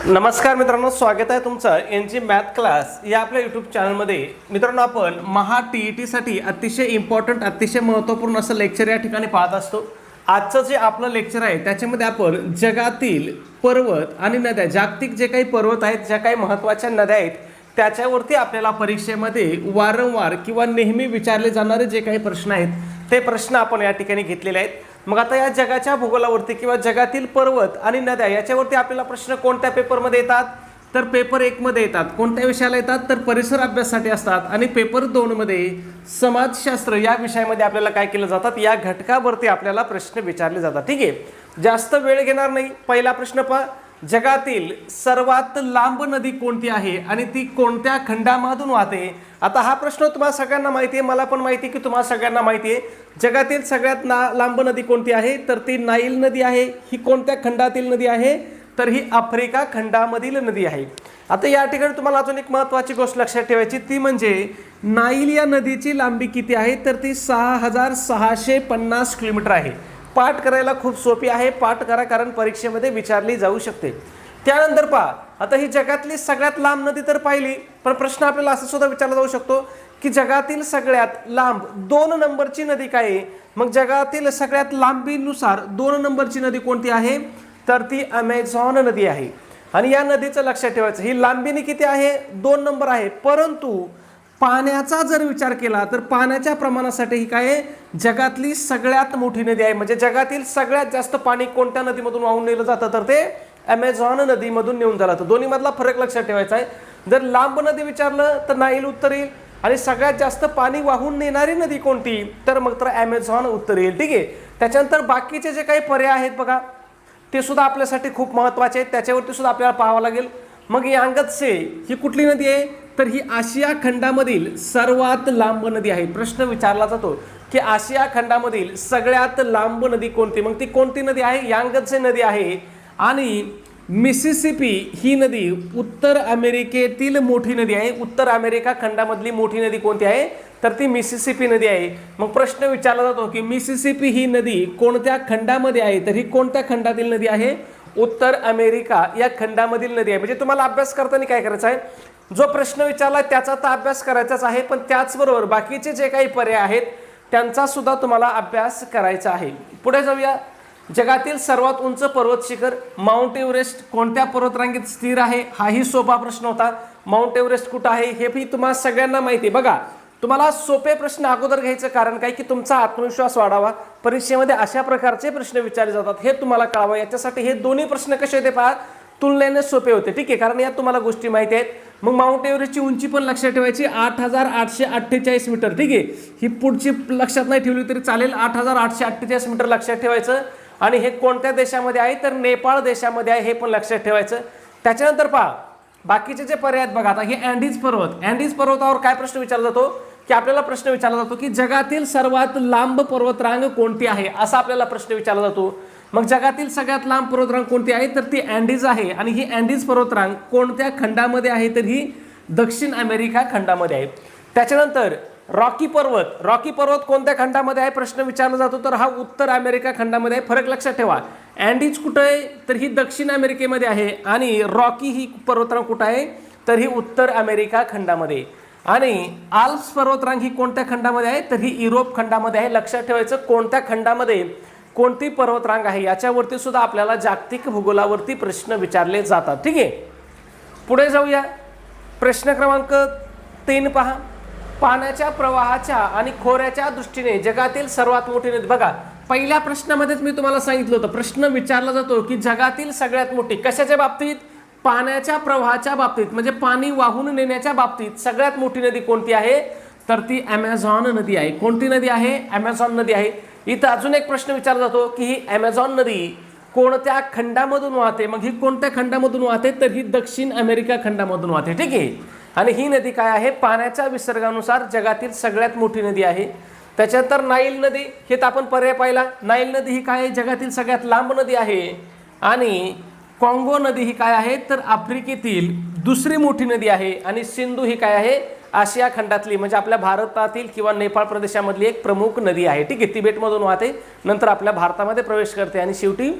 नमस्कार मित्रांनो, स्वागत आहे तुमचं एनजी मॅथ क्लास या आपल्या यूट्यूब चॅनलमध्ये. मित्रांनो, आपण महा टी-ई-टीसाठी अतिशय इम्पॉर्टंट, अतिशय महत्त्वपूर्ण असं लेक्चर या ठिकाणी पाहत असतो. आजचं जे आपलं लेक्चर आहे त्याच्यामध्ये आपण जगातील पर्वत आणि नद्या, जागतिक जे काही पर्वत आहेत, ज्या काही महत्त्वाच्या नद्या आहेत त्याच्यावरती आपल्याला परीक्षेमध्ये वारंवार किंवा नेहमी विचारले जाणारे जे काही प्रश्न आहेत ते प्रश्न आपण या ठिकाणी घेतलेले आहेत. मग आता या जगाच्या भूगोलावरती किंवा जगातील पर्वत आणि नद्या याच्यावरती आपल्याला प्रश्न कोणत्या पेपरमध्ये येतात? तर पेपर 1 मध्ये येतात. कोणत्या विषयाला येतात? तर परिसर अभ्यासासाठी असतात. आणि पेपर 2 मध्ये समाजशास्त्र या विषयामध्ये आपल्याला काय केलं जातात, या घटकावरती आपल्याला प्रश्न विचारले जातात. ठीक आहे, जास्त वेळ घेणार नाही. पहिला प्रश्न पहा, जगातील सर्वात लांब नदी कोणती आहे आणि ती कोणत्या खंडामधून वाहते? आता हा प्रश्न तुम्हाला सगळ्यांना माहिती आहे, मला पण माहिती आहे की तुम्हाला सगळ्यांना माहिती आहे. जगातील सगळ्यात लांब नदी कोणती आहे? तर ती नाईल नदी आहे. ही कोणत्या खंडातील नदी आहे? तर ही आफ्रिका खंडामधील नदी आहे. आता या ठिकाणी तुम्हाला अजून एक महत्त्वाची गोष्ट लक्षात ठेवायची, ती म्हणजे नाईल या नदीची लांबी किती आहे? तर ती 6650 किलोमीटर आहे. पाठ करायला खूप सोपी आहे, पाठ करा, कारण परीक्षेमध्ये विचारली जाऊ शकते. त्यानंतर पहा, आता ही जगातली सगळ्यात लांब नदी तर पाहिली, पण प्रश्न आपल्याला असं सुद्धा विचारला जाऊ शकतो की जगातील सगळ्यात लांब 2 नंबरची नदी काय आहे? मग जगातील सगळ्यात लांबीनुसार 2 नंबरची नदी कोणती आहे? तर ती अमेझॉन नदी आहे. आणि या नदीचं लक्षात ठेवायचं, ही लांबीने किती आहे? 2 नंबर आहे. परंतु पाण्याचा जर विचार केला तर पाण्याच्या प्रमाणासाठी ही काय आहे? जगातली सगळ्यात मोठी नदी आहे. म्हणजे जगातील सगळ्यात जास्त पाणी कोणत्या नदीमधून वाहून नेलं जातं? तर ते अमेझॉन नदीमधून नेऊन झालं. तर दोन्ही मधला फरक लक्षात ठेवायचा आहे. जर लांब नदी विचारलं तर नाईल उत्तर येईल, आणि सगळ्यात जास्त पाणी वाहून नेणारी नदी कोणती? तर मग तर अमेझॉन उत्तर येईल. ठीक आहे, त्याच्यानंतर बाकीचे जे काही पर्याय आहेत बघा, ते सुद्धा आपल्यासाठी खूप महत्त्वाचे आहेत, त्याच्यावरती सुद्धा आपल्याला पाहावं लागेल. मग यांगत्से ही कुठली नदी आहे? तर ही आशिया खंडामधील सर्वात लांब नदी आहे. प्रश्न विचारला जातो की आशिया खंडामधील सगळ्यात लांब नदी कोणती? मग ती कोणती नदी आहे? यांगत्से नदी आहे. आणि मिसिसिपी ही नदी उत्तर अमेरिकेतील मोठी नदी आहे. उत्तर अमेरिका खंडामधली मोठी नदी कोणती आहे? तर ती मिसिसिपी नदी आहे. मग प्रश्न विचारला जातो की मिसिसिपी ही नदी कोणत्या खंडामध्ये आहे? तर ही कोणत्या खंडातील नदी आहे? उत्तर अमेरिका या खंडामधील नदी आहे. म्हणजे तुम्हाला अभ्यास करताना काय करायचं आहे, जो प्रश्न विचारला त्याचा तर अभ्यास करायचाच आहे, पण त्याचबरोबर बाकीचे जे काही पर्याय आहेत त्यांचा सुद्धा तुम्हाला अभ्यास करायचा आहे. पुढे जाऊया. जगातील सर्वात उंच पर्वत शिखर माउंट एव्हरेस्ट कोणत्या पर्वतरांगेत स्थिर आहे? हाही सोपा प्रश्न होता. माउंट एव्हरेस्ट कुठं आहे हे भी तुम्हाला सगळ्यांना माहिती आहे. बघा, तुम्हाला सोपे प्रश्न अगोदर घ्यायचं कारण काय की तुमचा आत्मविश्वास वाढावा. परीक्षेमध्ये अशा प्रकारचे प्रश्न विचारले जातात हे तुम्हाला कळावं, याच्यासाठी हे दोन्ही प्रश्न कसे होते पहा, तुलनेने सोपे होते. ठीक आहे, कारण यात तुम्हाला गोष्टी माहिती आहेत. मग माउंट एव्हरेस्टची उंची पण लक्षात ठेवायची, 8848 मीटर. ठीक आहे, ही पुढची लक्षात नाही ठेवली तरी चालेल. 8848 मीटर लक्षात ठेवायचं. आणि हे कोणत्या देशामध्ये आहे? तर नेपाळ देशामध्ये आहे, हे पण लक्षात ठेवायचं. त्याच्यानंतर पहा, बाकीचे जे पर्याय आहेत बघा. आता हे अँडीज पर्वत, अँडीज पर्वतावर काय प्रश्न विचारला जातो की आपल्याला प्रश्न विचारला जातो की जगातील सर्वात लांब पर्वतरांग कोणती आहे, असा आपल्याला प्रश्न विचारला जातो. मग जगातील सगळ्यात लांब पर्वतरांग कोणती आहे? तर ती अँडीज आहे. आणि ही अँडीज पर्वतरांग कोणत्या खंडामध्ये आहे? तर ही दक्षिण अमेरिका खंडामध्ये आहे. त्याच्यानंतर रॉकी पर्वत, रॉकी पर्वत कोणत्या खंडामध्ये आहे प्रश्न विचारला जातो? तर हा उत्तर अमेरिका खंडामध्ये आहे. फरक लक्षात ठेवा, अँडीज कुठं आहे? तर ही दक्षिण अमेरिकेमध्ये आहे. आणि रॉकी ही पर्वतरांग कुठं आहे? तर ही उत्तर अमेरिका खंडामध्ये. आणि आल्प्स पर्वतरांग ही कोणत्या खंडामध्ये आहे? तर ही युरोप खंडामध्ये आहे. लक्षात ठेवायचं, कोणत्या खंडामध्ये कोणती पर्वतरांग आहे याच्यावरती सुद्धा आपल्याला जागतिक भूगोलावरती प्रश्न विचारले जातात. ठीक आहे, पुढे जाऊया. प्रश्न क्रमांक 3 पहा, पाण्याच्या प्रवाहाच्या आणि खोऱ्याच्या दृष्टीने जगातील सर्वात मोठी नदी. बघा, पहिल्या प्रश्नामध्येच मी तुम्हाला सांगितलं होतं, प्रश्न विचारला जातो की जगातील सगळ्यात मोठी कशाच्या बाबतीत? पाण्याच्या प्रवाहाच्या बाबतीत, म्हणजे पाणी वाहून नेण्याच्या बाबतीत सगळ्यात मोठी नदी कोणती आहे? तर ती अमेझॉन नदी आहे. कोणती नदी आहे? अमेझॉन नदी आहे. इथं अजून एक प्रश्न विचारला जातो की ही अमेझॉन नदी कोणत्या खंडामधून वाहते? मग ही कोणत्या खंडामधून वाहते? तर ही दक्षिण अमेरिका खंडामधून वाहते. ठीक आहे, आणि ही नदी काय आहे? पाण्याच्या विसर्गानुसार जगातील सगळ्यात मोठी नदी आहे. त्याच्यानंतर नाईल नदी, हे तर आपण पर्याय पाहिला. नाईल नदी ही काय आहे? जगातील सगळ्यात लांब नदी आहे. आणि काँगो नदी ही काय आहे? तर आफ्रिकेतील दुसरी मोठी नदी आहे. आणि सिंधू ही काय आहे? आशिया खंडातली, म्हणजे आपल्या भारतातील किंवा नेपाळ प्रदेशामधली एक प्रमुख नदी आहे. ठीक आहे, तिबेटमधून वाहते, नंतर आपल्या भारतामध्ये प्रवेश करते आणि शेवटी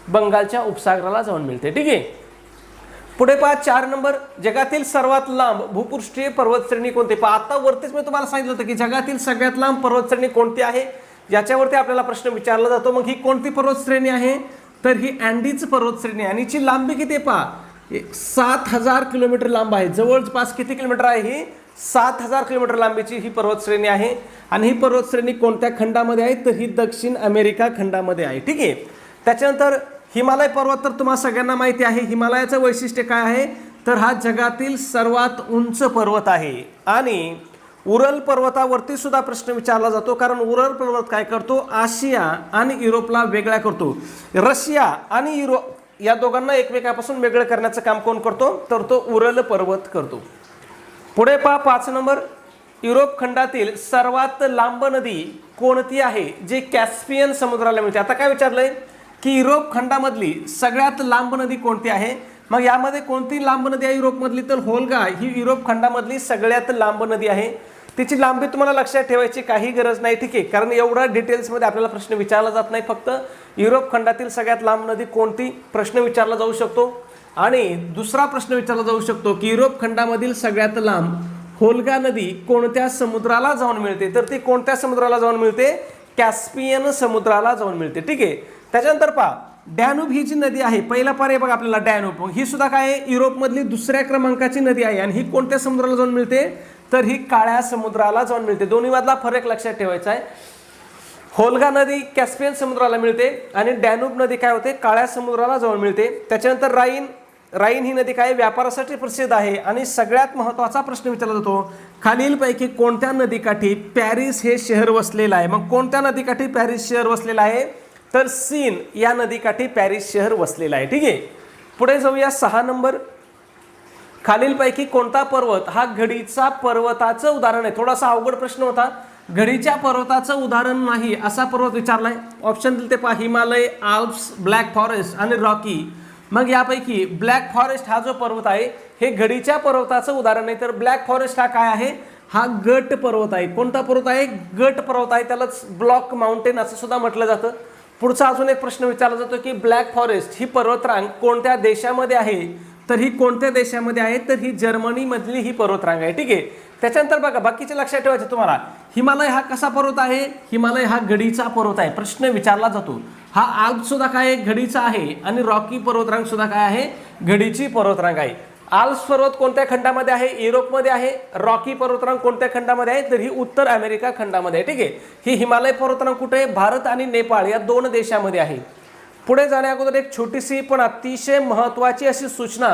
बंगालच्या उपसागराला जाऊन मिळते. ठीक आहे, पुढे पहा 4 नंबर, जगातील सर्वात लांब भूपृष्ठीय पर्वतश्रेणी कोणती? पहा आता वरतीच मी तुम्हाला सांगितलं होतं की जगातील सगळ्यात लांब पर्वतश्रेणी कोणती आहे, याच्यावरती आपल्याला प्रश्न विचारला जातो. मग ही कोणती पर्वतश्रेणी आहे? तर ही अँडीज पर्वतश्रेणी आहे. आणि हिची लांबी किती आहे पहा, 7000 किलोमीटर लांब आहे. जवळपास किती किलोमीटर आहे? ही 7000 किलोमीटर लांबीची ही पर्वतश्रेणी आहे. आणि ही पर्वतश्रेणी कोणत्या खंडामध्ये आहे? तर ही दक्षिण अमेरिका खंडामध्ये आहे. ठीक आहे. त्याच्यानंतर हिमालय पर्वत तर तुम्हाला सगळ्यांना माहिती आहे. हिमालयाचं वैशिष्ट्य काय आहे? तर हा जगातील सर्वात उंच पर्वत आहे. आणि उरल पर्वतावरती सुद्धा प्रश्न विचारला जातो, कारण उरल पर्वत काय करतो? आशिया आणि युरोपला वेगळा करतो. रशिया आणि युरोप या दोघांना एकमेकांपासून वेगळं करण्याचं काम कोण करतो? तर तो उरल पर्वत करतो. पुढे पहा 5 नंबर, युरोप खंडातील सर्वात लांब नदी कोणती आहे जी कॅस्पियन समुद्राला मिळते? आता काय विचारलंय की युरोप खंडामधली सगळ्यात लांब नदी कोणती आहे? मग यामध्ये कोणती लांब नदी आहे युरोपमधली? तर व्होल्गा ही युरोप खंडामधली सगळ्यात लांब नदी आहे. तिची लांबी तुम्हाला लक्षात ठेवायची काही गरज नाही. ठीक आहे, कारण एवढा डिटेल्समध्ये आपल्याला प्रश्न विचारला जात नाही. फक्त युरोप खंडातील सगळ्यात लांब नदी कोणती प्रश्न विचारला जाऊ शकतो. आणि दुसरा प्रश्न विचारला जाऊ शकतो की युरोप खंडामधील सगळ्यात लांब व्होल्गा नदी कोणत्या समुद्राला जाऊन मिळते? तर ती कोणत्या समुद्राला जाऊन मिळते? कॅस्पियन समुद्राला जाऊन मिळते. ठीक आहे. त्याच्यानंतर पहा डॅन्यूब ही जी नदी आहे, पहिला पर्याय बघा आपल्याला डॅन्यूब, ही सुद्धा काय आहे? युरोपमधली दुसऱ्या क्रमांकाची नदी आहे. आणि ही कोणत्या समुद्राला जाऊन मिळते? तर ही काळ्या समुद्राला जाऊन मिळते. दोन्ही मधला फरक लक्षात ठेवायचा आहे. व्होल्गा नदी कॅस्पियन समुद्राला मिळते आणि डॅन्यूब नदी काय होते? काळ्या समुद्राला जाऊन मिळते. त्याच्यानंतर राईन ही नदी काय व्यापारासाठी प्रसिद्ध आहे. आणि सगळ्यात महत्त्वाचा प्रश्न विचारला जातो, खालीलपैकी कोणत्या नदीकाठी पॅरिस हे शहर वसलेलं आहे? मग कोणत्या नदीकाठी पॅरिस शहर वसलेलं आहे? तर सीन या नदीकाठी पॅरिस शहर वसलेलं आहे. ठीक आहे. पुढे जाऊया 6 नंबर, खालीलपैकी कोणता पर्वत हा घडीचा पर्वताचं उदाहरण आहे? थोडासा अवघड प्रश्न होता. घडीच्या पर्वताचं उदाहरण नाही असा पर्वत विचारलाय. ऑप्शन दिले ते पहा, हिमालय, आल्प्स, ब्लॅक फॉरेस्ट आणि रॉकी. मग यापैकी ब्लॅक फॉरेस्ट हा जो पर्वत आहे हे घडीच्या पर्वताचं उदाहरण आहे. तर ब्लॅक फॉरेस्ट हा काय आहे? हा गट पर्वत आहे. कोणता पर्वत आहे? गट पर्वत आहे. त्यालाच ब्लॉक माउंटेन असं सुद्धा म्हटलं जातं. पुढचा अजून एक प्रश्न विचारला जातो की ब्लॅक फॉरेस्ट ही पर्वतरांग कोणत्या देशामध्ये आहे? तर ही कोणत्या देशामध्ये आहे? तर ही जर्मनीमधली ही पर्वतरांग आहे. ठीक आहे. त्याच्यानंतर बघा बाकीचे लक्षात ठेवायचे तुम्हाला, हिमालय हा कसा पर्वत आहे? हिमालय हा घडीचा पर्वत आहे. प्रश्न विचारला जातो. हा आल्प्स सुद्धा काय आहे? घडीचा आहे. आणि रॉकी पर्वतरांग सुद्धा काय आहे? घडीची पर्वतरांग आहे. आल्प्स पर्वत कोणत्या खंडामध्ये आहे? युरोपमध्ये आहे. रॉकी पर्वतरांग कोणत्या खंडामध्ये आहे? तर ही उत्तर अमेरिका खंडामध्ये आहे. ठीक आहे. ही हिमालय पर्वतरांग कुठे आहे? भारत आणि नेपाळ या 2 देशामध्ये आहे. पुढे जाण्या अगोदर एक छोटीशी पण अतिशय महत्त्वाची अशी सूचना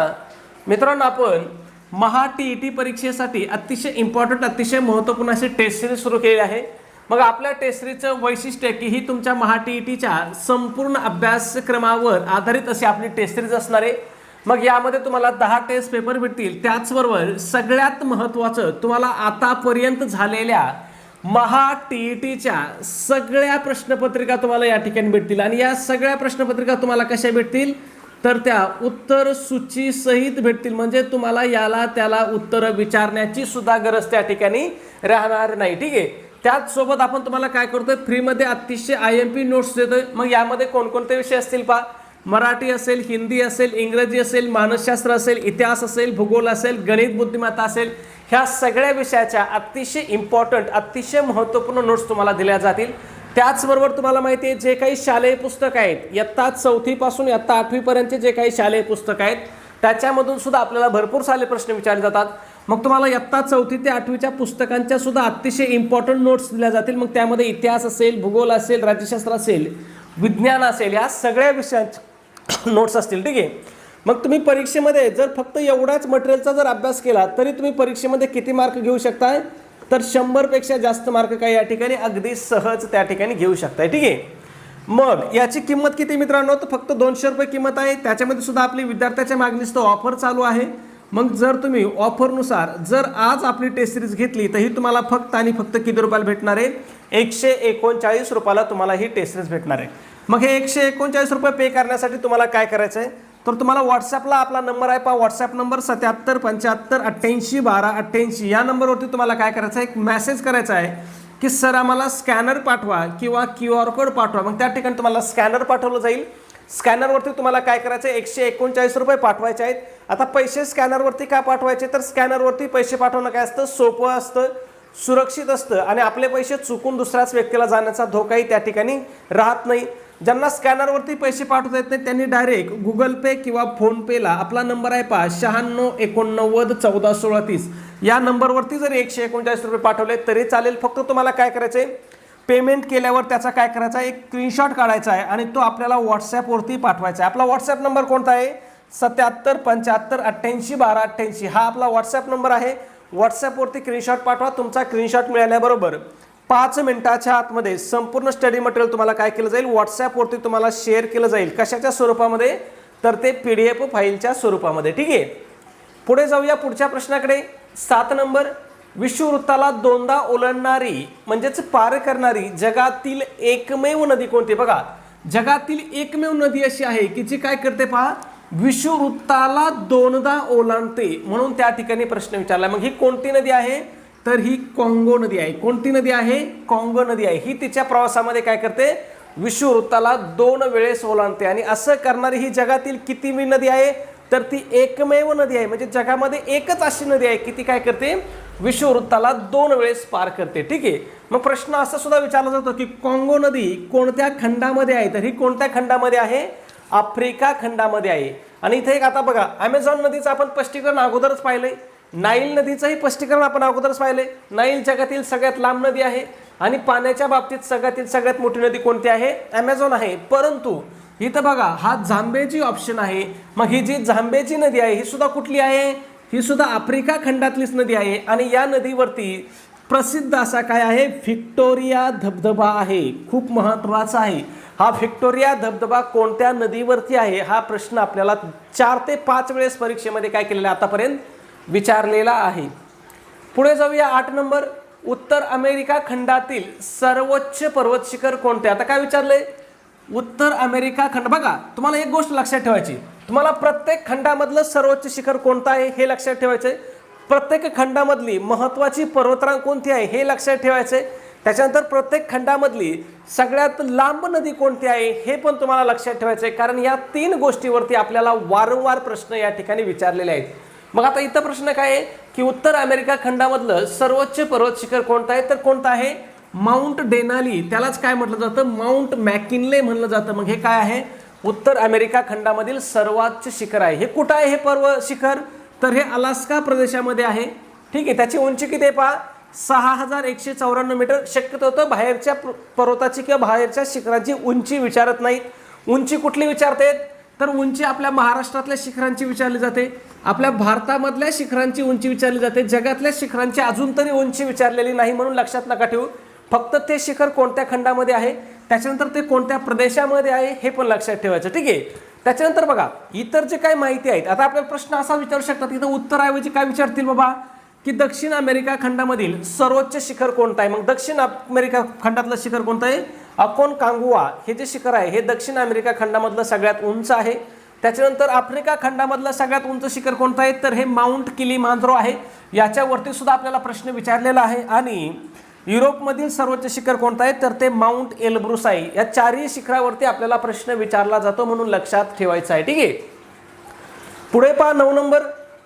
मित्रांनो, आपण महा TET परीक्षेसाठी अतिशय इम्पॉर्टंट अतिशय महत्त्वपूर्ण अशी टेस्ट सिरीज सुरू केली आहे. मग आपल्या टेस्ट सिरीजचं वैशिष्ट्य की ही तुमच्या महा TETच्या संपूर्ण अभ्यासक्रमावर आधारित अशी आपली टेस्ट सिरीज असणार आहे. मग यामध्ये तुम्हाला 10 टेस्ट पेपर भेटतील. त्याचबरोबर सगळ्यात महत्त्वाचं तुम्हाला आतापर्यंत झालेल्या महा TETच्या सगळ्या प्रश्नपत्रिका तुम्हाला या ठिकाणी भेटतील. आणि या सगळ्या प्रश्नपत्रिका तुम्हाला कशा भेटतील? तर त्या उत्तर सूची सहित भेटतील. म्हणजे तुम्हाला याला त्याला उत्तर विचारण्याची सुद्धा गरज त्या ठिकाणी राहणार नाही. ठीक आहे. त्याचसोबत आपण तुम्हाला काय करतोय? फ्रीमध्ये अतिशय IMP नोट्स देतोय. मग यामध्ये कोणकोणते विषय असतील पहा, मराठी असेल, हिंदी असेल, इंग्रजी असेल, मानसशास्त्र असेल, इतिहास असेल, भूगोल असेल, गणित बुद्धिमत्ता असेल, ह्या सगळ्या विषयाच्या अतिशय इम्पॉर्टंट अतिशय महत्त्वपूर्ण नोट्स तुम्हाला दिल्या जातील. त्याचबरोबर तुम्हाला माहिती आहे जे काही शालेय पुस्तक आहेत, इयत्ता 4थी पासून इयत्ता 8वी पर्यंतचे जे काही शालेय पुस्तक आहेत त्याच्यामधून सुद्धा आपल्याला भरपूर सारे प्रश्न विचारले जातात. मग तुम्हाला इयत्ता 4थी ते 8वीच्या पुस्तकांच्या सुद्धा अतिशय इम्पॉर्टंट नोट्स दिल्या जातील. मग त्यामध्ये इतिहास असेल, भूगोल असेल, राज्यशास्त्र असेल, विज्ञान असेल, या सगळ्या विषयांचे नोट्स असतील. ठीक आहे. मग तुम्ही परीक्षेमध्ये जर फक्त एवढाच मटेरियलचा जर अभ्यास केला तरी तुम्ही परीक्षेमध्ये किती मार्क घेऊ शकताय? तर 100पेक्षा जास्त मार्क काय या ठिकाणी अगदी सहज त्या ठिकाणी घेऊ शकताय. ठीक आहे. मग याची किंमत किती मित्रांनो? तर फक्त 200 रुपये किंमत आहे. त्याच्यामध्ये सुद्धा आपली विद्यार्थ्याच्या मागणीस तो ऑफर चालू आहे. मग जर तुम्ही ऑफरनुसार जर आज आपली टेस्ट सिरीज घेतली तर ही तुम्हाला फक्त आणि फक्त किती रुपयाला भेटणार आहे? 139 रुपयाला तुम्हाला ही टेस्ट सिरीज भेटणार आहे. मग हे 139 रुपये पे करण्यासाठी तुम्हाला काय करायचं आहे? तर तुम्हाला व्हॉट्सॲपला आपला नंबर आहे पहा, व्हॉट्सॲप नंबर 77 75 88 12 88 या नंबरवरती तुम्हाला काय करायचं आहे? एक मेसेज करायचा आहे की सर आम्हाला स्कॅनर पाठवा किंवा QR कोड पाठवा. मग त्या ठिकाणी तुम्हाला स्कॅनर पाठवलं जाईल. स्कॅनरवरती तुम्हाला काय करायचं आहे, 139 रुपये पाठवायचे आहेत. आता पैसे स्कॅनरवरती का पाठवायचे, तर स्कॅनरवरती पैसे पाठवणं काय असतं, सोपं असतं, सुरक्षित असतं आणि आपले पैसे चुकून दुसऱ्याच व्यक्तीला जाण्याचा धोकाही त्या ठिकाणी राहत नाही. ज्यांना स्कॅनरवरती पैसे पाठवता येत नाही त्यांनी डायरेक्ट गुगल पे किंवा फोनपेला आपला नंबर आहे पहा 9689141630 या नंबरवरती जर 139 रुपये पाठवले तरी चालेल. फक्त तुम्हाला काय करायचं आहे, पेमेंट केल्यावर त्याचा काय करायचा आहे, एक स्क्रीनशॉट काढायचा आहे आणि तो आपल्याला व्हॉट्सॲपवरती पाठवायचा आहे. आपला व्हॉट्सॲप नंबर कोणता आहे, 7775881288 हा आपला व्हॉट्सॲप नंबर आहे. व्हॉट्सॲपवरती स्क्रीनशॉट पाठवा. तुमचा स्क्रीनशॉट मिळाल्याबरोबर 5 मिनिटाच्या आतमध्ये संपूर्ण स्टडी मटेरियल तुम्हाला काय केलं जाईल, व्हॉट्सॲपवरती तुम्हाला शेअर केलं जाईल. कशाच्या स्वरूपामध्ये, तर ते PDF फाईलच्या स्वरूपामध्ये. ठीक आहे, पुढे जाऊया पुढच्या प्रश्नाकडे. 7 नंबर, विषुववृत्ताला दोनदा ओलांडणारी म्हणजेच पार करणारी जगातील एकमेव नदी कोणती. बघा, जगातील एकमेव नदी अशी आहे की जी काय करते पहा, विषुववृत्ताला दोनदा ओलांडते, म्हणून त्या ठिकाणी प्रश्न विचारला. मग ही कोणती नदी आहे, तर ही काँगो नदी आहे. कोणती नदी आहे, काँगो नदी आहे. ही तिच्या प्रवासामध्ये काय करते, विषुववृत्ताला 2 वेळेस ओलांडते आणि असं करणारी ही जगातील कितीवी नदी आहे, तर ती एकमेव नदी आहे. म्हणजे जगामध्ये एकच अशी नदी आहे की ती काय करते, विषुववृत्ताला 2 वेळेस पार करते. ठीक आहे, मग प्रश्न असा सुद्धा विचारला जातो की काँगो नदी कोणत्या खंडामध्ये आहे, तर ही कोणत्या खंडामध्ये आहे, आफ्रिका खंडामध्ये आहे. आणि इथे एक आता बघा, अमेझॉन नदीचं आपण स्पष्टीकरण अगोदरच पाहिलंय, नाईल नदीचंही स्पष्टीकरण आपण अगोदरच पाहिलंय. नाईल जगातील सगळ्यात लांब नदी आहे आणि पाण्याच्या बाबतीत सगळ्यात मोठी नदी कोणती आहे, अमेझॉन आहे. परंतु इथं बघा, हा झांबेजी ऑप्शन आहे. मग ही जी झांबेजी नदी आहे ही सुद्धा कुठली आहे, ही सुद्धा आफ्रिका खंडातलीच नदी आहे आणि या नदीवरती प्रसिद्ध असा काय आहे, व्हिक्टोरिया धबधबा आहे. खूप महत्त्वाचा आहे. हा व्हिक्टोरिया धबधबा कोणत्या नदीवरती आहे, हा प्रश्न आपल्याला 4 ते 5 वेळेस परीक्षेमध्ये काय केलेला आतापर्यंत विचारलेला आहे. पुढे जाऊया 8 नंबर, उत्तर अमेरिका खंडातील सर्वोच्च पर्वत शिखर कोणते. आता काय विचारलंय, उत्तर अमेरिका खंड. बघा, तुम्हाला एक गोष्ट लक्षात ठेवायची, तुम्हाला प्रत्येक खंडामधलं सर्वोच्च शिखर कोणतं आहे हे लक्षात ठेवायचंय. प्रत्येक खंडामधली महत्त्वाची पर्वतरांग कोणती आहे हे लक्षात ठेवायचंय. त्याच्यानंतर प्रत्येक खंडामधली सगळ्यात लांब नदी कोणती आहे हे पण तुम्हाला लक्षात ठेवायचंय, कारण या 3 गोष्टीवरती आपल्याला वारंवार प्रश्न या ठिकाणी विचारलेले आहेत. मग आता इथं प्रश्न काय आहे की उत्तर अमेरिका खंडामधलं सर्वोच्च पर्वत शिखर कोणतं आहे, तर कोणतं आहे, माउंट डेनाली. त्यालाच काय म्हटलं जातं, माउंट मॅकिनले म्हणलं जातं. मग हे काय आहे, उत्तर अमेरिका खंडामधील सर्वोच्च शिखर आहे. हे कुठं आहे हे पर्वत शिखर, तर हे अलास्का प्रदेशामध्ये आहे. ठीक आहे, त्याची उंची किती आहे पहा, 6194 मीटर. शक्यतो होतं बाहेरच्या पर्वताची किंवा बाहेरच्या शिखराची उंची विचारत नाहीत. उंची कुठली विचारतात, तर उंची आपल्या महाराष्ट्रातल्या शिखरांची विचारली जाते, आपल्या भारतामधल्या शिखरांची उंची विचारली जाते. जगातल्या शिखरांची अजून तरी उंची विचारलेली नाही, म्हणून लक्षात नका ठेवू. फक्त ते शिखर कोणत्या खंडामध्ये आहे, त्याच्यानंतर ते कोणत्या प्रदेशामध्ये आहे हे पण लक्षात ठेवायचं. ठीक आहे, त्याच्यानंतर बघा इतर जे काही माहिती आहेत. आता आपल्याला प्रश्न असा विचारू शकतात, इथं उत्तराऐवजी काय विचारतील बाबा, की दक्षिण अमेरिका खंडामधील सर्वोच्च शिखर कोणतं आहे. मग दक्षिण अमेरिका खंडातलं शिखर कोणतं आहे, अकोनकागुआ हे जे शिखर आहे हे दक्षिण अमेरिका खंडामधलं सगळ्यात उंच आहे. त्याच्यानंतर आफ्रिका खंडामधलं सगळ्यात उंच शिखर कोणतं आहे, तर हे माउंट किलिमांजारो आहे. याच्यावरती सुद्धा आपल्याला प्रश्न विचारलेला आहे. आणि युरोपमधील सर्वोच्च शिखर कोणतं आहे, तर ते माउंट एल्ब्रुस आहे. या 4ही शिखरावरती आपल्याला प्रश्न विचारला जातो, म्हणून लक्षात ठेवायचं आहे. ठीक आहे, पुढे पहा 9 नंबर,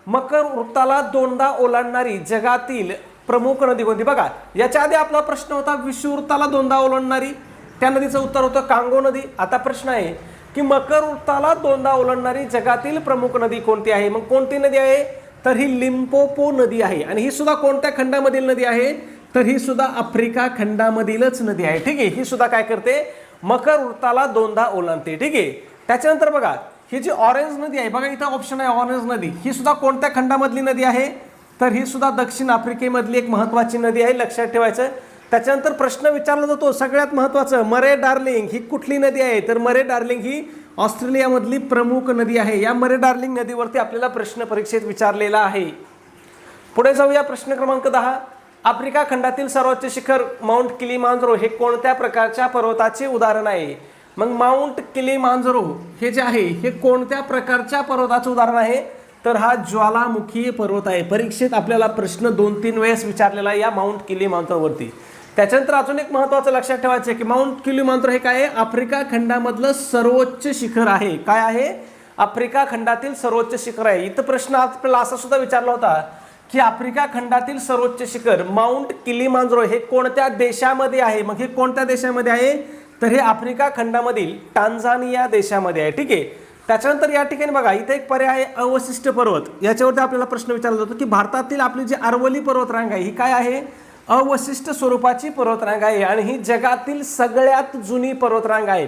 मकर वृत्ताला 2दा ओलांडणारी जगातील प्रमुख नदी कोणती. बघा, याच्या आधी आपला प्रश्न होता विषुववृत्ताला 2दा ओलांडणारी, त्या नदीचं उत्तर होतं कांगो नदी. आता प्रश्न आहे की मकर वृत्ताला 2दा ओलांडणारी जगातील प्रमुख नदी कोणती आहे. मग कोणती नदी आहे, तर ही लिम्पोपो नदी आहे. आणि ही सुद्धा कोणत्या खंडामधील नदी आहे, तर ही सुद्धा आफ्रिका खंडामधीलच नदी आहे. ठीक आहे, ही सुद्धा काय करते, मकर वृत्ताला 2दा ओलांडते. ठीक आहे, त्याच्यानंतर बघा ही जी ऑरेंज नदी आहे, बघा इथं ऑप्शन आहे ऑरेंज नदी, ही सुद्धा कोणत्या खंडामधली नदी आहे, तर ही सुद्धा दक्षिण आफ्रिकेमधली एक महत्त्वाची नदी आहे, लक्षात ठेवायचं. त्याच्यानंतर प्रश्न विचारला जातो सगळ्यात महत्त्वाचं, मरे डार्लिंग ही कुठली नदी आहे, तर मरे डार्लिंग ही ऑस्ट्रेलियामधली प्रमुख नदी आहे. या मरे डार्लिंग नदीवरती आपल्याला प्रश्न परीक्षेत विचारलेला आहे. पुढे जाऊया प्रश्न क्रमांक 10, आफ्रिका खंडातील सर्वोच्च शिखर माउंट किलिमांजारो हे कोणत्या प्रकारच्या पर्वताचे उदाहरण आहे. मग माउंट किलिमांजारो हे जे आहे हे कोणत्या प्रकारच्या पर्वताचं उदाहरण आहे, तर हा ज्वालामुखी पर्वत आहे. परीक्षेत आपल्याला प्रश्न 2-3 वेळेस विचारलेला आहे या माउंट किलिमांजारोवरती. त्याच्यानंतर अजून एक महत्त्वाचं लक्षात ठेवायचं आहे की माउंट किलिमांजारो हे काय आहे, आफ्रिका खंडामधलं सर्वोच्च शिखर आहे. काय आहे? आफ्रिका खंडातील सर्वोच्च शिखर आहे. इथं प्रश्न आपल्याला असा सुद्धा विचारला होता की आफ्रिका खंडातील सर्वोच्च शिखर माउंट किलिमांजारो हे कोणत्या देशामध्ये आहे. मग हे कोणत्या देशामध्ये आहे, तर हे आफ्रिका खंडामधील टांझानिया देशामध्ये आहे. ठीक आहे. त्याच्यानंतर या ठिकाणी बघा इथे एक पर्याय आहे अवशिष्ट पर्वत. याच्यावरती आपल्याला प्रश्न विचारला जातो की भारतातील आपली जी अरवली पर्वतरांग आहे ही काय आहे, अवशिष्ट स्वरूपाची पर्वतरांग आहे आणि ही जगातील सगळ्यात जुनी पर्वतरांग आहे.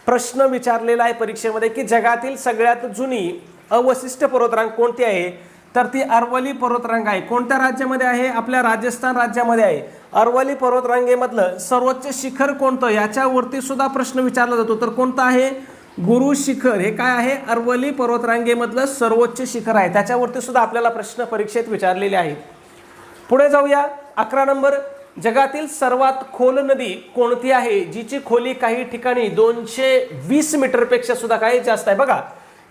प्रश्न विचारलेला आहे परीक्षेमध्ये की जगातील सगळ्यात जुनी अवशिष्ट पर्वतरांग कोणती आहे, तर ती अरवली पर्वतरांग आहे. कोणत्या राज्यामध्ये आहे, आपल्या राजस्थान राज्यामध्ये आहे. अरवली पर्वतरांगेमधलं सर्वोच्च शिखर कोणतं, याच्यावरती सुद्धा प्रश्न विचारला जातो. तर कोणतं आहे, गुरु शिखर. हे काय आहे, अरवली पर्वतरांगेमधलं सर्वोच्च शिखर आहे. त्याच्यावरती सुद्धा आपल्याला प्रश्न परीक्षेत विचारलेले आहेत. पुढे जाऊया. 11 नंबर, जगातील सर्वात खोल नदी कोणती आहे, जिची खोली काही ठिकाणी 220 मीटरपेक्षा सुद्धा काही जास्त आहे. बघा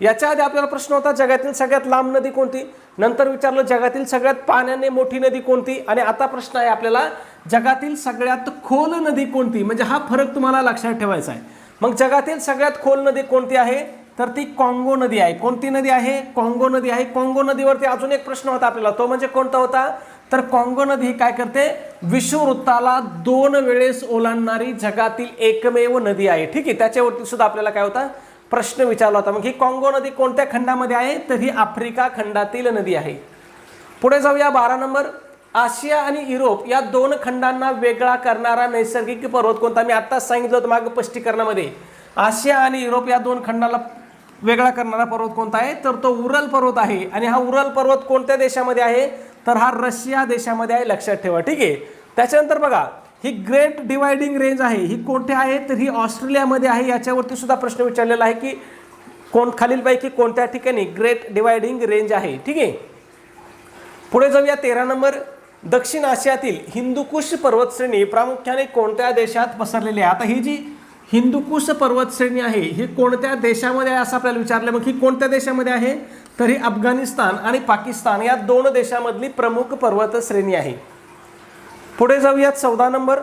याच्या आधी आपल्याला प्रश्न होता जगातील सगळ्यात लांब नदी कोणती, नंतर विचारलं जगातील सगळ्यात पाण्याने मोठी नदी कोणती, आणि आता प्रश्न आहे आपल्याला जगातील सगळ्यात खोल नदी कोणती. म्हणजे हा फरक तुम्हाला लक्षात ठेवायचा आहे. मग जगातील सगळ्यात खोल नदी कोणती आहे, तर ती काँगो नदी आहे. कोणती नदी आहे, काँगो नदी आहे. काँगो नदीवरती अजून एक प्रश्न होता आपल्याला, तो म्हणजे कोणता होता, तर काँगो नदी ही काय करते, विषुववृत्ताला 2 वेळेस ओलांडणारी जगातील एकमेव नदी आहे. ठीक आहे. त्याच्यावरती सुद्धा आपल्याला काय होता, प्रश्न विचारला होता. मग ही काँगो नदी कोणत्या खंडामध्ये आहे, तर ही आफ्रिका खंडातील नदी आहे. पुढे जाऊया. 12 नंबर, आशिया आणि युरोप या 2 खंडांना वेगळा करणारा नैसर्गिक पर्वत कोणता. मी आत्ताच सांगितलं होतं मागं स्पष्टीकरणामध्ये, आशिया आणि युरोप या 2 खंडाला वेगळा करणारा पर्वत कोणता आहे, तर तो उरल पर्वत आहे. आणि हा उरल पर्वत कोणत्या देशामध्ये आहे, तर हा रशिया देशामध्ये आहे. लक्षात ठेवा. ठीक आहे. त्याच्यानंतर बघा ही ग्रेट डिवायडिंग रेंज आहे, ही कोणते आहे, तर ही ऑस्ट्रेलियामध्ये आहे. याच्यावरती सुद्धा प्रश्न विचारलेला आहे की खालीलपैकी कोणत्या ठिकाणी ग्रेट डिवायडिंग रेंज आहे. ठीक आहे. पुढे जाऊया. 13 नंबर, दक्षिण आशियातील हिंदुकुश पर्वतश्रेणी प्रामुख्याने कोणत्या देशात पसरलेली आहे. आता ही जी हिंदुकुश पर्वतश्रेणी आहे ही कोणत्या देशामध्ये आहे असं आपल्याला विचारलं. मग ही कोणत्या देशामध्ये आहे, तर ही अफगाणिस्तान आणि पाकिस्तान या 2 देशांमधली प्रमुख पर्वतश्रेणी आहे. पुढे जाऊयात. 14 नंबर,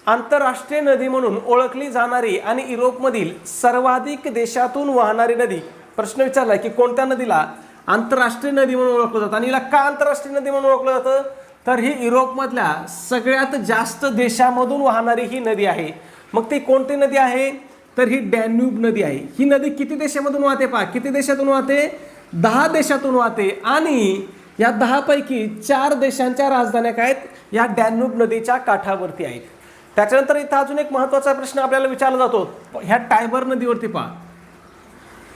आंतरराष्ट्रीय नदी म्हणून ओळखली जाणारी आणि युरोपमधील सर्वाधिक देशातून वाहणारी नदी. प्रश्न विचारला की कोणत्या नदीला आंतरराष्ट्रीय नदी म्हणून ओळखलं जातं, आणि हिला का आंतरराष्ट्रीय नदी म्हणून ओळखलं जातं, तर ही युरोपमधल्या सगळ्यात जास्त देशामधून वाहणारी ही नदी आहे. मग ती कोणती नदी आहे, तर ही डॅन्यूब नदी आहे. ही नदी किती देशामधून वाहते, पहा किती देशातून वाहते, 10 देशातून वाहते. आणि या 10 पैकी 4 देशांच्या राजधान्या काय आहेत, या डॅन्यूब नदीच्या काठावरती आहेत. त्याच्यानंतर इथं अजून एक महत्त्वाचा प्रश्न आपल्याला विचारला जातो, ह्या टायबर नदीवरती पहा,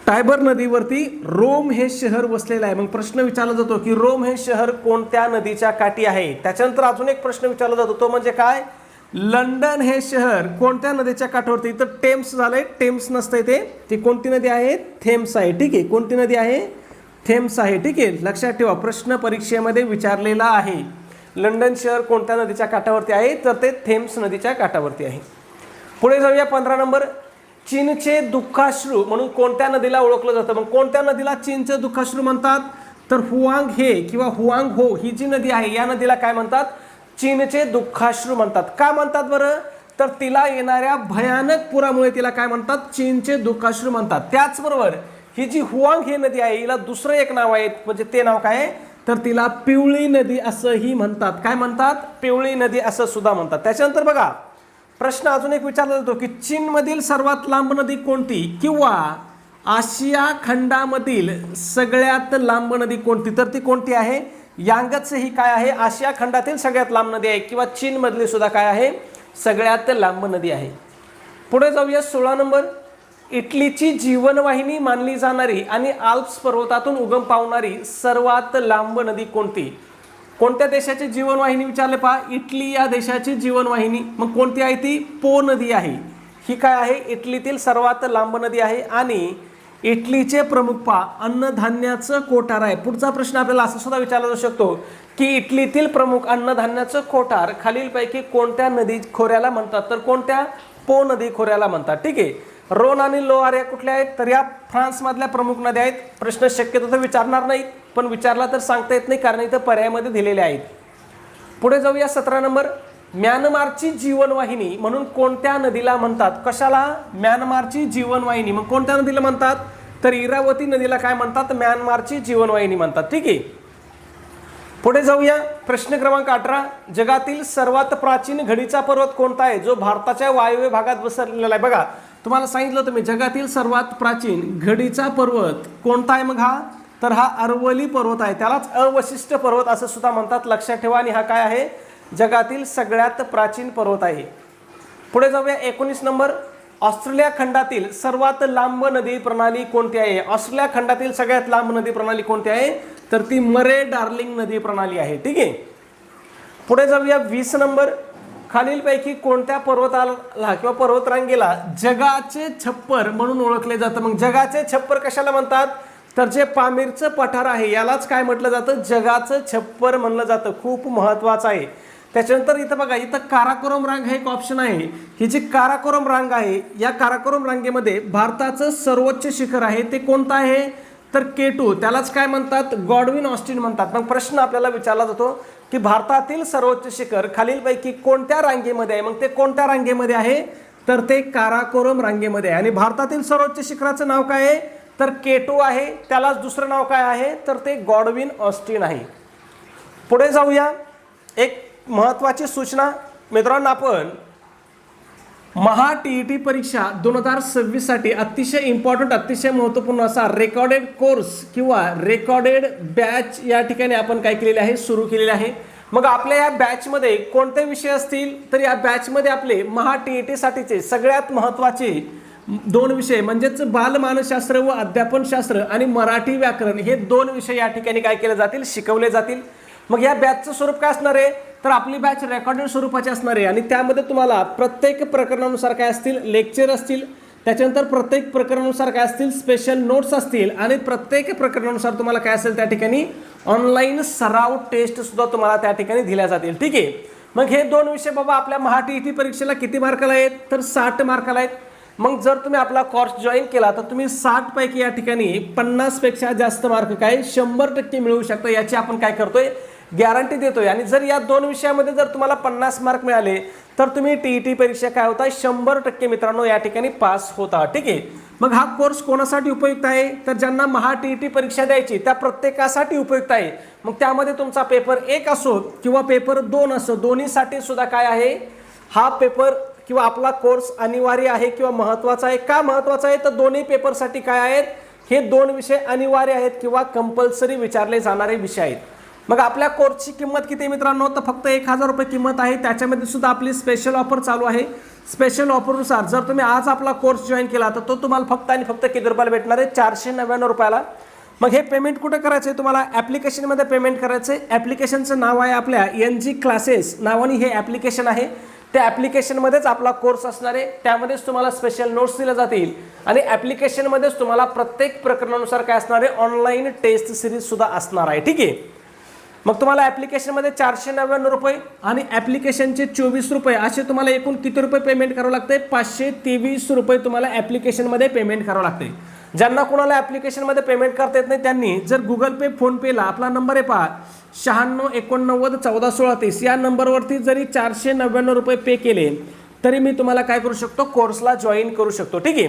टायबर नदीवरती रोम हे शहर वसलेलं आहे. मग प्रश्न विचारला जातो की रोम हे शहर कोणत्या नदीच्या काठी आहे. त्याच्यानंतर अजून एक प्रश्न विचारला जातो, तो म्हणजे काय, लंडन हे शहर कोणत्या नदीच्या काठावरती. तर टेम्स झालंय, टेम्स नसतंय ते, ती कोणती नदी आहे, थेम्स आहे. ठीक आहे. कोणती नदी आहे, थेम्स आहे. ठीक आहे. लक्षात ठेवा, प्रश्न परीक्षेमध्ये विचारलेला आहे. लंडन शहर कोणत्या नदीच्या काठावरती आहे, तर ते थेम्स नदीच्या काठावरती आहे. पुढे जाऊया. 15 नंबर, चीनचे दुःखाश्रू म्हणून कोणत्या नदीला ओळखलं जातं. मग कोणत्या नदीला चीनचे दुःखाश्रू म्हणतात, तर हुआंग हे किंवा हुआंग हो ही जी नदी आहे या नदीला काय म्हणतात, चीनचे दुःखाश्रू म्हणतात. का म्हणतात बरं, तर तिला येणाऱ्या भयानक पुरामुळे तिला काय म्हणतात, चीनचे दुःखाश्रू म्हणतात. त्याचबरोबर ही जी हुआंग ही नदी आहे हिला दुसरं एक नाव आहे, म्हणजे ते नाव काय आहे, तर तिला पिवळी नदी असंही म्हणतात. काय म्हणतात, पिवळी नदी असं सुद्धा म्हणतात. त्याच्यानंतर बघा प्रश्न अजून एक विचारला जातो की चीनमधील सर्वात लांब नदी कोणती, किंवा आशिया खंडामधील सगळ्यात लांब नदी कोणती, तर ती कोणती आहे, यांगत्से ही काय आहे, आशिया खंडातील सगळ्यात लांब नदी आहे, किंवा चीनमधली सुद्धा काय आहे, सगळ्यात लांब नदी आहे. पुढे जाऊया. 16 नंबर, इटलीची जीवनवाहिनी मानली जाणारी आणि आल्प्स पर्वतातून उगम पावणारी सर्वात लांब नदी कोणती. कोणत्या देशाची जीवनवाहिनी विचारले पहा, इटली या देशाची जीवनवाहिनी. मग कोणती आहे ती, पो नदी आहे. ही काय आहे, इटलीतील सर्वात लांब नदी आहे. आणि इटलीचे प्रमुख पहा, अन्नधान्याचं कोठार आहे. पुढचा प्रश्न आपल्याला असं सुद्धा विचारला जाऊ शकतो की इटलीतील प्रमुख अन्नधान्याचं कोठार खालीलपैकी कोणत्या नदी खोऱ्याला म्हणतात, तर कोणत्या, पो नदी खोऱ्याला म्हणतात. ठीक आहे. रोन आणि लोआर या कुठल्या आहेत, तर या फ्रान्समधल्या प्रमुख नद्या आहेत. प्रश्न शक्यतो तर विचारणार नाहीत, पण विचारला तर सांगता येत नाही कारण इथं पर्यायामध्ये दिलेले आहेत. पुढे जाऊया. 17 नंबर, म्यानमारची जीवनवाहिनी म्हणून कोणत्या नदीला म्हणतात? कशाला? म्यानमारची जीवनवाहिनी मग कोणत्या नदीला म्हणतात? तर इरावती नदीला काय म्हणतात? म्यानमारची जीवनवाहिनी म्हणतात. ठीक आहे, पुढे जाऊया. प्रश्न क्रमांक 18, जगातील सर्वात प्राचीन घडीचा पर्वत कोणता आहे जो भारताच्या वायव्य भागात वसरलेला आहे? बघा, तुम्हाला सांगितलं तुम्ही जगातील सर्वात प्राचीन घडीचा पर्वत कोणता आहे. मग हा तर हा अरवली पर्वत आहे, त्यालाच अवशिष्ट पर्वत असं सुद्धा म्हणतात. लक्षात ठेवा. आणि हा काय आहे? जगातील सगळ्यात प्राचीन पर्वत आहे. पुढे जाऊया. 19 नंबर, ऑस्ट्रेलिया खंडातील सर्वात लांब नदी प्रणाली कोणती आहे? ऑस्ट्रेलिया खंडातील सगळ्यात लांब नदी प्रणाली कोणती आहे? तर ती मरे डार्लिंग नदी प्रणाली आहे. ठीक आहे, पुढे जाऊया. 20 नंबर, खालीलपैकी कोणत्या पर्वताला किंवा पर्वतरांगेला जगाचे छप्पर म्हणून ओळखले जातं? मग जगाचे छप्पर कशाला म्हणतात? तर जे पामीरचं पठार आहे यालाच काय म्हटलं जातं? जगाचं छप्पर म्हणलं जातं. खूप महत्वाचं आहे. त्याच्यानंतर इथं बघा, इथं काराकोरम रांग हे एक ऑप्शन आहे. ही जी काराकोरम रांग आहे या काराकोरम रांगेमध्ये भारताचं सर्वोच्च शिखर आहे ते कोणतं आहे? तर K2, त्यालाच काय म्हणतात? गॉडविन ऑस्टिन म्हणतात. मग प्रश्न आपल्याला विचारला जातो की भारतातील सर्वोच्च शिखर खालीलपैकी कोणत्या रांगेमध्ये आहे? मग ते कोणत्या रांगेमध्ये आहे? तर ते काराकोरम रांगेमध्ये आहे. आणि भारतातील सर्वोच्च शिखराचं नाव काय आहे? तर K2 आहे. त्यालाच दुसरं नाव काय आहे? तर ते गॉडविन ऑस्टिन आहे. पुढे जाऊया. एक महत्त्वाची सूचना मित्रांनो, आपण महा TET परीक्षा 2026 साठी अतिशय इम्पॉर्टंट, अतिशय महत्त्वपूर्ण असा रेकॉर्डेड कोर्स किंवा रेकॉर्डेड बॅच या ठिकाणी आपण काय केलेले आहे? सुरू केलेले आहे. मग आपल्या या बॅचमध्ये कोणते विषय असतील? तर या बॅचमध्ये आपले महा TET साठीचे सगळ्यात महत्त्वाचे 2 विषय म्हणजेच बालमानसशास्त्र व अध्यापनशास्त्र आणि मराठी व्याकरण हे 2 विषय या ठिकाणी काय केले जातील? शिकवले जातील. मग या बॅचचं स्वरूप काय असणार आहे? तर आपली बॅच रेकॉर्डेड स्वरूपाची असणार आहे. आणि त्यामध्ये तुम्हाला प्रत्येक प्रकरणानुसार काय असतील? लेक्चर असतील. त्याच्यानंतर प्रत्येक प्रकरणानुसार काय असतील? स्पेशल नोट्स असतील. आणि प्रत्येक प्रकरणानुसार तुम्हाला काय असेल त्या ठिकाणी? ऑनलाईन सराव टेस्ट सुद्धा तुम्हाला त्या ठिकाणी दिल्या जातील. ठीक आहे, मग हे 2 विषय बाबा आपल्या महा TET परीक्षेला किती मार्काला आहेत? तर 60 मार्काला आहेत. मग जर तुम्ही आपला कोर्स जॉईन केला तर तुम्ही 60 पैकी या ठिकाणी 50 पेक्षा जास्त मार्क काय 100% मिळवू शकता, याची आपण काय करतोय? गॅरंटी देतोय. आणि जर या 2 विषयामध्ये जर तुम्हाला 50 मार्क मिळाले तर तुम्ही TET परीक्षा काय होता? 100% मित्रांनो या ठिकाणी पास होता. ठीक आहे, मग हा कोर्स कोणासाठी उपयुक्त आहे? तर ज्यांना महा TET परीक्षा द्यायची त्या प्रत्येकासाठी उपयुक्त आहे. मग त्यामध्ये तुमचा पेपर 1 असो किंवा पेपर 2 असो, दोन्हीसाठी सुद्धा काय आहे? हा पेपर किंवा आपला कोर्स अनिवार्य आहे किंवा महत्त्वाचा आहे. का महत्त्वाचा आहे? तर दोन्ही पेपरसाठी काय आहेत? हे 2 विषय अनिवार्य आहेत किंवा कंपल्सरी विचारले जाणारे विषय आहेत. मग आपल्या कोर्सची किंमत किती मित्रांनो? तर फक्त 1000 रुपये किंमत आहे. त्याच्यामध्ये सुद्धा आपली स्पेशल ऑफर चालू आहे. स्पेशल ऑफरनुसार जर तुम्ही आज आपला कोर्स जॉईन केला तर तो तुम्हाला फक्त आणि फक्त किती रुपयाला भेटणार आहे? 499 रुपयाला. मग हे पेमेंट कुठं करायचं आहे? तुम्हाला ॲप्लिकेशनमध्ये पेमेंट करायचं आहे. ॲप्लिकेशनचं नाव आहे आपल्या NG क्लासेस नावाने हे ॲप्लिकेशन आहे. त्या ॲप्लिकेशनमध्येच आपला कोर्स असणार आहे. त्यामध्येच तुम्हाला स्पेशल नोट्स दिल्या जातील आणि ॲप्लिकेशनमध्येच तुम्हाला प्रत्येक प्रकरणानुसार काय असणार आहे? ऑनलाईन टेस्ट सिरीज सुद्धा असणार आहे. ठीक आहे, मग तुम्हाला ॲप्लिकेशनमध्ये 499 रुपये आणि ॲप्लिकेशनचे 24 रुपये असे तुम्हाला एकूण किती रुपये पेमेंट करावं लागते? 523 रुपये तुम्हाला ॲप्लिकेशनमध्ये पेमेंट करावं लागते. ज्यांना कोणाला ॲप्लिकेशनमध्ये पेमेंट करता येत नाही त्यांनी जर गुगल पे, फोनपेला आपला नंबर आहे पहा 9689141630 या नंबरवरती जरी 499 रुपये पे केले तरी मी तुम्हाला काय करू शकतो? कोर्सला जॉईन करू शकतो. ठीक आहे,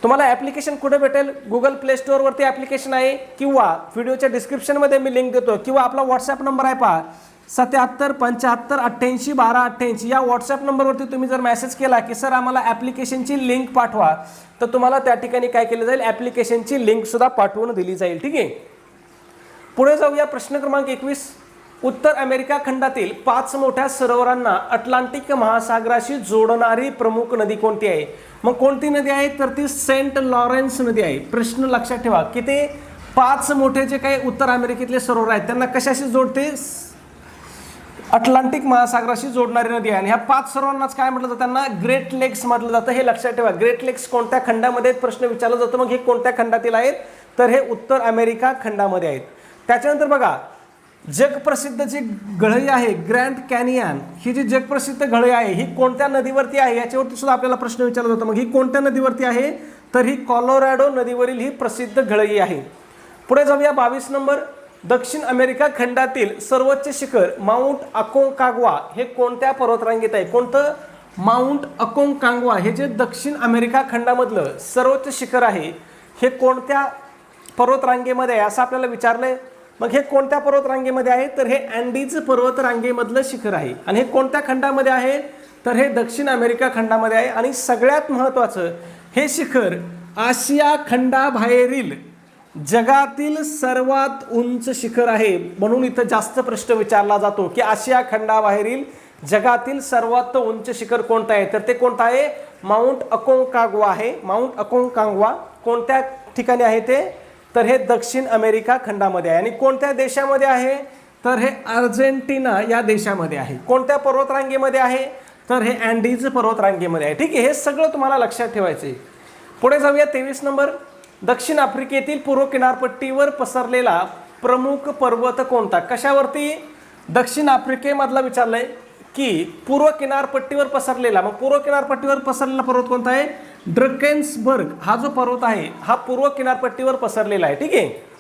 तुम्हाला ॲप्लिकेशन कुठे भेटेल? गुगल प्ले स्टोअरवरती ॲप्लिकेशन आहे किंवा व्हिडिओच्या डिस्क्रिप्शनमध्ये मी लिंक देतो किंवा आपला व्हॉट्सॲप नंबर आहे पहा 77 75 88 12 88 या व्हॉट्सॲप नंबरवरती तुम्ही जर मेसेज केला की सर आम्हाला ॲप्लिकेशनची लिंक पाठवा तर तुम्हाला त्या ठिकाणी काय केलं जाईल? ॲप्लिकेशनची लिंक सुद्धा पाठवून दिली जाईल. ठीक आहे, पुढे जाऊया. प्रश्न क्रमांक 21, उत्तर अमेरिका खंडातील 5 मोठ्या सरोवरांना अटलांटिक महासागराशी जोडणारी प्रमुख नदी कोणती आहे? मग कोणती नदी आहे? तर ती सेंट लॉरेन्स नदी आहे. प्रश्न लक्षात ठेवा की ते 5 मोठे जे काही उत्तर अमेरिकेतले सरोवर आहेत त्यांना कशाशी जोडते? अटलांटिक महासागराशी जोडणारी नदी आहे. आणि ह्या 5 सरोवरांनाच काय म्हटलं जातं? त्यांना ग्रेट लेक्स म्हटलं जातं. हे लक्षात ठेवा. ग्रेट लेक्स कोणत्या खंडामध्ये आहेत? प्रश्न विचारला जातो. मग हे कोणत्या खंडातील आहेत? तर हे उत्तर अमेरिका खंडामध्ये आहेत. त्याच्यानंतर बघा, जगप्रसिद्ध जी गळई आहे ग्रँड कॅनियन, ही जी जगप्रसिद्ध गळई आहे ही कोणत्या नदीवरती आहे? याच्यावरती सुद्धा आपल्याला प्रश्न विचारला जातो. मग ही कोणत्या नदीवरती आहे? तर ही कॉलोरॅडो नदीवरील ही प्रसिद्ध गळई आहे. पुढे जाऊया. 22 नंबर, दक्षिण अमेरिका खंडातील सर्वोच्च शिखर माउंट अकोंकाग्वा हे कोणत्या पर्वतरांगेत आहे? कोणतं? माउंट अकोंकाग्वा हे जे दक्षिण अमेरिका खंडामधलं सर्वोच्च शिखर आहे हे कोणत्या पर्वतरांगेमध्ये आहे असं आपल्याला विचारलंय. मग हे कोणत्या पर्वतरांगेमध्ये आहे? तर हे अँडीज पर्वतरांगेमधलं शिखर आहे. आणि हे कोणत्या खंडामध्ये आहे? तर हे दक्षिण अमेरिका खंडामध्ये आहे. आणि सगळ्यात महत्त्वाचं, हे शिखर आशिया खंडाबाहेरील जगातील सर्वात उंच शिखर आहे. म्हणून इथं जास्त प्रश्न विचारला जातो की आशिया खंडाबाहेरील जगातील सर्वात उंच शिखर कोणतं आहे? तर ते कोणतं आहे? माउंट अकोंकाग्वा आहे. माउंट अकोंकाग्वा कोणत्या ठिकाणी आहे ते? तर हे दक्षिण अमेरिका खंडामध्ये आहे. आणि कोणत्या देशामध्ये आहे? तर हे अर्जेंटिना या देशामध्ये आहे. कोणत्या पर्वतरांगेमध्ये आहे? तर हे अँडीज पर्वतरांगेमध्ये आहे. ठीक आहे, हे सगळं तुम्हाला लक्षात ठेवायचं आहे. पुढे जाऊया 23 नंबर. दक्षिण आफ्रिकेतील पूर्व किनारपट्टीवर पसरलेला प्रमुख पर्वत कोणता? कशावरती? दक्षिण आफ्रिकेमधला विचारलंय की पूर्व किनारपट्टीवर पसरलेला. मग पूर्व किनारपट्टीवर पसरलेला पर्वत कोणता आहे? ड्रकेन्सबर्ग हा जो पर्वत आहे हा पूर्व किनारपट्टीवर पसरलेला आहे. ठीक आहे,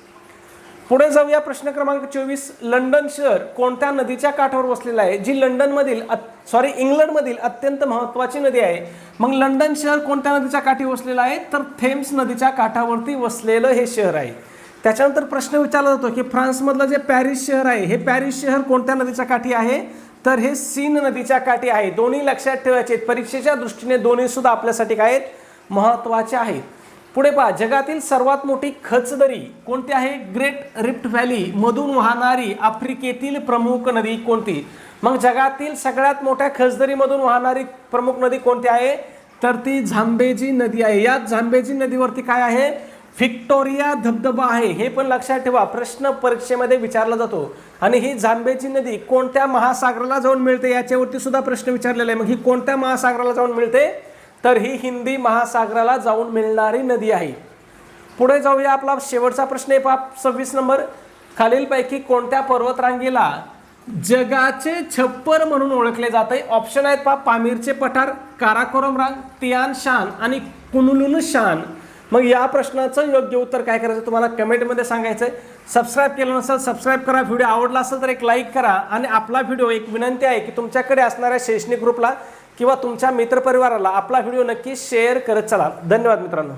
पुढे जाऊया. प्रश्न क्रमांक 24. लंडन शहर कोणत्या नदीच्या काठावर वसलेलं आहे? जी इंग्लंडमधील अत्यंत महत्त्वाची नदी आहे. मग लंडन शहर कोणत्या नदीच्या काठी वसलेलं आहे? तर थेम्स नदीच्या काठावरती वसलेलं हे शहर आहे. त्याच्यानंतर प्रश्न विचारला जातो की फ्रान्समधलं जे पॅरिस शहर आहे हे पॅरिस शहर कोणत्या नदीच्या काठी आहे? तर हे सीन नदीच्या काठी आहे. दोन्ही लक्षात ठेवायचे. परीक्षेच्या दृष्टीने दोन्ही सुद्धा आपल्यासाठी काय आहेत? महत्त्वाचे आहेत. पुढे पहा, जगातील सर्वात मोठी खचदरी कोणती आहे? ग्रेट रिफ्ट व्हॅली मधून वाहणारी आफ्रिकेतील प्रमुख नदी कोणती? मग जगातील सगळ्यात मोठ्या खचदरीमधून वाहणारी प्रमुख नदी कोणती आहे? तर ती झांबेजी नदी आहे. या झांबेजी नदीवरती काय आहे? व्हिक्टोरिया धबधबा आहे. हे पण लक्षात ठेवा, प्रश्न परीक्षेमध्ये विचारला जातो. आणि ही झांबेजी नदी कोणत्या महासागराला जाऊन मिळते याच्यावरती सुद्धा प्रश्न विचारलेला आहे. मग ही कोणत्या महासागराला जाऊन मिळते? तर ही हिंदी महासागराला जाऊन मिळणारी नदी आहे. पुढे जाऊया. आपला शेवटचा प्रश्न आहे पहा 26 नंबर. खालीलपैकी कोणत्या पर्वतरांगेला जगाचे छप्पर म्हणून ओळखले जाते? ऑप्शन आहेत पहा, पामीरचे पठार, काराकोरम रांग, तियान शान आणि कुनलुन शान. मग या प्रश्नाचं योग्य उत्तर काय करायचं तुम्हाला कमेंटमध्ये सांगायचं आहे. सबस्क्राईब केलं नसेल सबस्क्राईब करा. व्हिडिओ आवडला असेल तर एक लाईक करा. आणि आपला व्हिडिओ, एक विनंती आहे की तुमच्याकडे असणाऱ्या शैक्षणिक ग्रुपला किंवा तुमच्या मित्रपरिवाराला आपला व्हिडिओ नक्की शेअर करत चला. धन्यवाद मित्रांनो.